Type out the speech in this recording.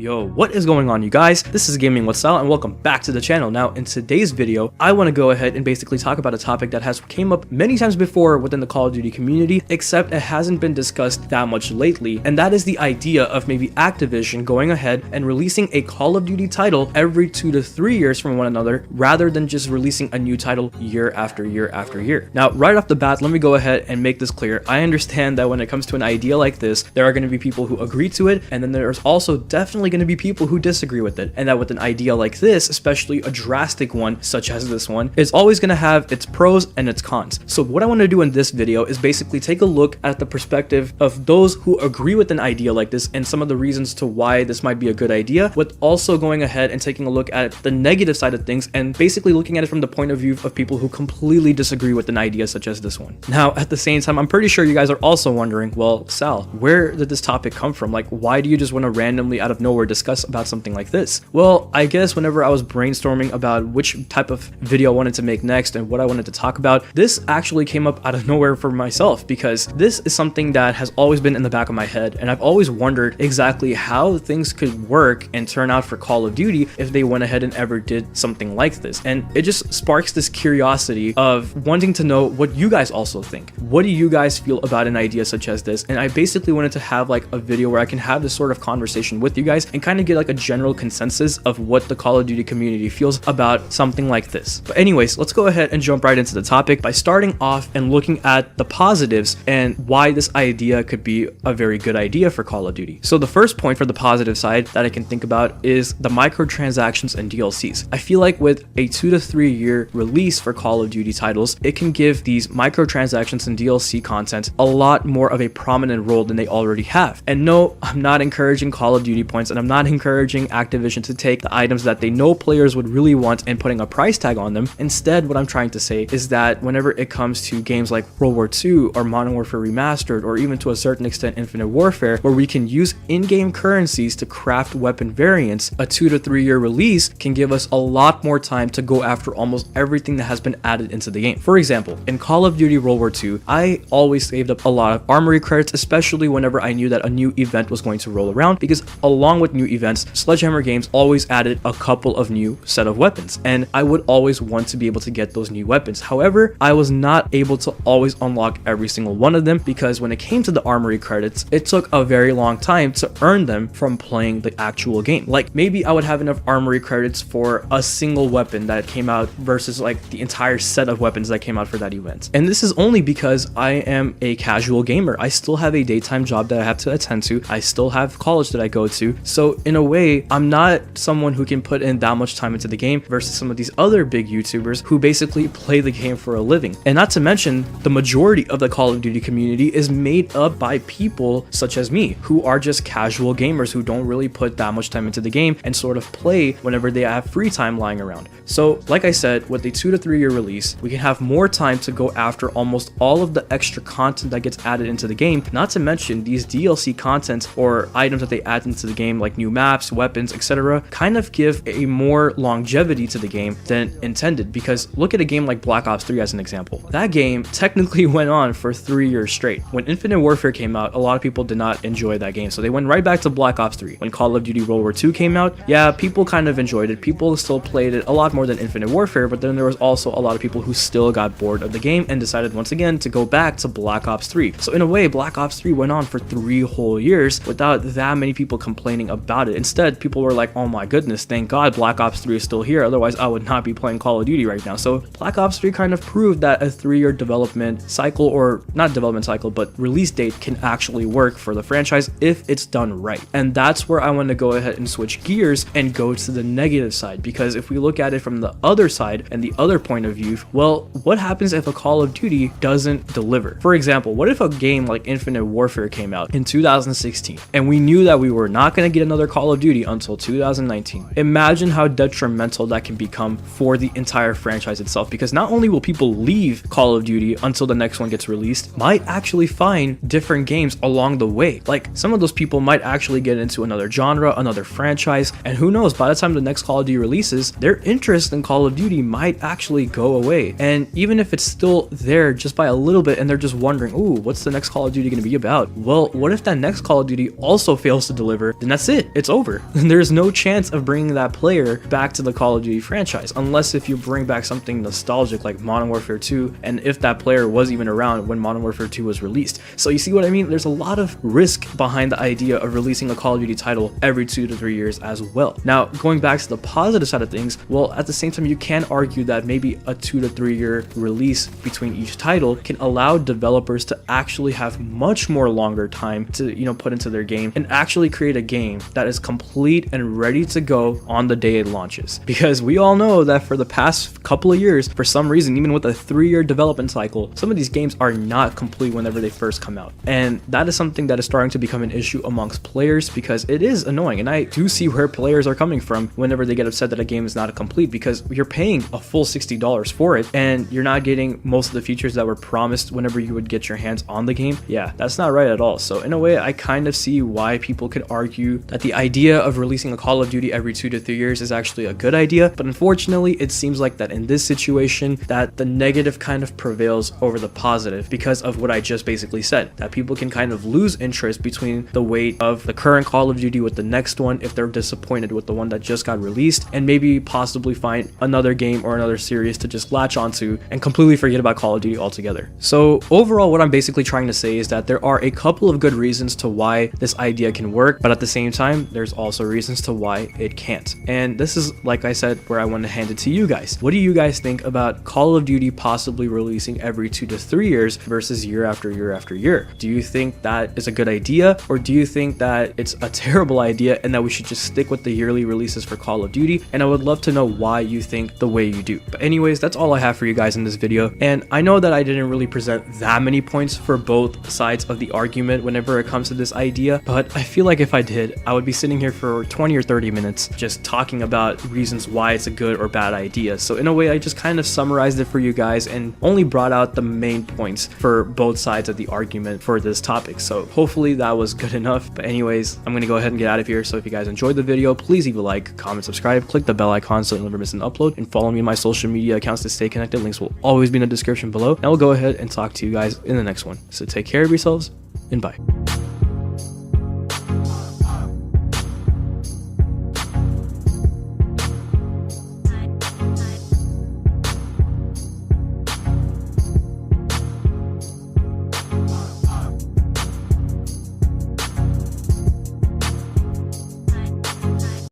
Yo, what is going on, you guys? This is GamingWithSal and welcome back to the channel. Now, in today's video, I want to go ahead and basically talk about a topic that has came up many times before within the Call of Duty community, except it hasn't been discussed that much lately, and that is the idea of maybe Activision going ahead and releasing a Call of Duty title every 2 to 3 years from one another, rather than just releasing a new title year after year after year. Now, right off the bat, let me go ahead and make this clear. I understand that when it comes to an idea like this, there are going to be people who agree to it, and then there's also definitely going to be people who disagree with it, and that with an idea like this, especially a drastic one such as this one, is always going to have its pros and its cons. So what I want to do in this video is basically take a look at the perspective of those who agree with an idea like this and some of the reasons to why this might be a good idea, with also going ahead and taking a look at the negative side of things and basically looking at it from the point of view of people who completely disagree with an idea such as this one. Now, at the same time, I'm pretty sure you guys are also wondering, well, Sal, where did this topic come from? Like, why do you just want to randomly out of nowhere discuss about something like this? Well, I guess whenever I was brainstorming about which type of video I wanted to make next and what I wanted to talk about, this actually came up out of nowhere for myself, because this is something that has always been in the back of my head, and I've always wondered exactly how things could work and turn out for Call of Duty if they went ahead and ever did something like this. And it just sparks this curiosity of wanting to know what you guys also think. What do you guys feel about an idea such as this? And I basically wanted to have like a video where I can have this sort of conversation with you guys and kind of get like a general consensus of what the Call of Duty community feels about something like this. But anyways, let's go ahead and jump right into the topic by starting off and looking at the positives and why this idea could be a very good idea for Call of Duty. So the first point for the positive side that I can think about is the microtransactions and DLCs. I feel like with a 2 to 3 year release for Call of Duty titles, it can give these microtransactions and DLC content a lot more of a prominent role than they already have. And no, I'm not encouraging Call of Duty points, and I'm not encouraging Activision to take the items that they know players would really want and putting a price tag on them. Instead, what I'm trying to say is that whenever it comes to games like World War II or Modern Warfare Remastered, or even to a certain extent Infinite Warfare, where we can use in-game currencies to craft weapon variants, a 2 to 3 year release can give us a lot more time to go after almost everything that has been added into the game. For example, in Call of Duty World War II, I always saved up a lot of armory credits, especially whenever I knew that a new event was going to roll around, because along with new events, Sledgehammer Games always added a couple of new set of weapons, and I would always want to be able to get those new weapons. However, I was not able to always unlock every single one of them, because when it came to the armory credits, it took a very long time to earn them from playing the actual game. Like, maybe I would have enough armory credits for a single weapon that came out versus like the entire set of weapons that came out for that event. And this is only because I am a casual gamer. I still have a daytime job that I have to attend to. I still have college that I go to. So in a way, I'm not someone who can put in that much time into the game versus some of these other big YouTubers who basically play the game for a living. And not to mention, the majority of the Call of Duty community is made up by people such as me, who are just casual gamers who don't really put that much time into the game and sort of play whenever they have free time lying around. So like I said, with a 2 to 3 year release, we can have more time to go after almost all of the extra content that gets added into the game, not to mention these DLC content or items that they add into the game, like new maps, weapons, etc., kind of give a more longevity to the game than intended. Because look at a game like Black Ops 3 as an example. That game technically went on for 3 years straight. When Infinite Warfare came out, a lot of people did not enjoy that game, so they went right back to Black Ops 3. When Call of Duty World War II came out, yeah, people kind of enjoyed it. People still played it a lot more than Infinite Warfare, but then there was also a lot of people who still got bored of the game and decided once again to go back to Black Ops 3. So in a way, Black Ops 3 went on for 3 whole years without that many people complaining about it. Instead, people were like, oh my goodness, thank God Black Ops 3 is still here, otherwise I would not be playing Call of Duty right now. So Black Ops 3 kind of proved that a 3 year development cycle, or not development cycle, but release date, can actually work for the franchise if it's done right. And that's where I want to go ahead and switch gears and go to the negative side, because if we look at it from the other side and the other point of view, well, what happens if a Call of Duty doesn't deliver? For example, what if a game like Infinite Warfare came out in 2016 and we knew that we were not going to get another Call of Duty until 2019? Imagine how detrimental that can become for the entire franchise itself, because not only will people leave Call of Duty until the next one gets released, might actually find different games along the way. Like, some of those people might actually get into another genre, another franchise, and who knows, by the time the next Call of Duty releases, their interest in Call of Duty might actually go away. And even if it's still there just by a little bit and they're just wondering, ooh, what's the next Call of Duty going to be about? Well, what if that next Call of Duty also fails to deliver? Then that's it. It's over. There's no chance of bringing that player back to the Call of Duty franchise, unless if you bring back something nostalgic like Modern Warfare 2, and if that player was even around when Modern Warfare 2 was released. So you see what I mean? There's a lot of risk behind the idea of releasing a Call of Duty title every 2 to 3 years as well. Now, going back to the positive side of things, well, at the same time, you can argue that maybe a 2 to 3 year release between each title can allow developers to actually have much more longer time to, put into their game and actually create a game that is complete and ready to go on the day it launches. Because we all know that for the past couple of years, for some reason, even with a 3-year development cycle, some of these games are not complete whenever they first come out. And that is something that is starting to become an issue amongst players, because it is annoying. And I do see where players are coming from whenever they get upset that a game is not complete, because you're paying a full $60 for it and you're not getting most of the features that were promised whenever you would get your hands on the game. Yeah, that's not right at all. So in a way, I kind of see why people could argue that the idea of releasing a Call of Duty every 2 to 3 years is actually a good idea. But unfortunately, it seems like that in this situation, that the negative kind of prevails over the positive, because of what I just basically said, that people can kind of lose interest between the weight of the current Call of Duty with the next one if they're disappointed with the one that just got released, and maybe possibly find another game or another series to just latch onto and completely forget about Call of Duty altogether. So overall, what I'm basically trying to say is that there are a couple of good reasons to why this idea can work, but at the same time, there's also reasons to why it can't. And this is, like I said, where I want to hand it to you guys. What do you guys think about Call of Duty possibly releasing every 2 to 3 years versus year after year after year? Do you think that is a good idea, or do you think that it's a terrible idea and that we should just stick with the yearly releases for Call of Duty? And I would love to know why you think the way you do. But anyways, that's all I have for you guys in this video. And I know that I didn't really present that many points for both sides of the argument whenever it comes to this idea, but I feel like if I did, I would be sitting here for 20 or 30 minutes just talking about reasons why it's a good or bad idea. So in a way, I just kind of summarized it for you guys and only brought out the main points for both sides of the argument for this topic. So hopefully that was good enough. But anyways, I'm gonna go ahead and get out of here. So if you guys enjoyed the video, please leave a like, comment, subscribe, click the bell icon so you'll never miss an upload, and follow me on my social media accounts to stay connected. Links will always be in the description below. And I'll go ahead and talk to you guys in the next one. So take care of yourselves, and bye.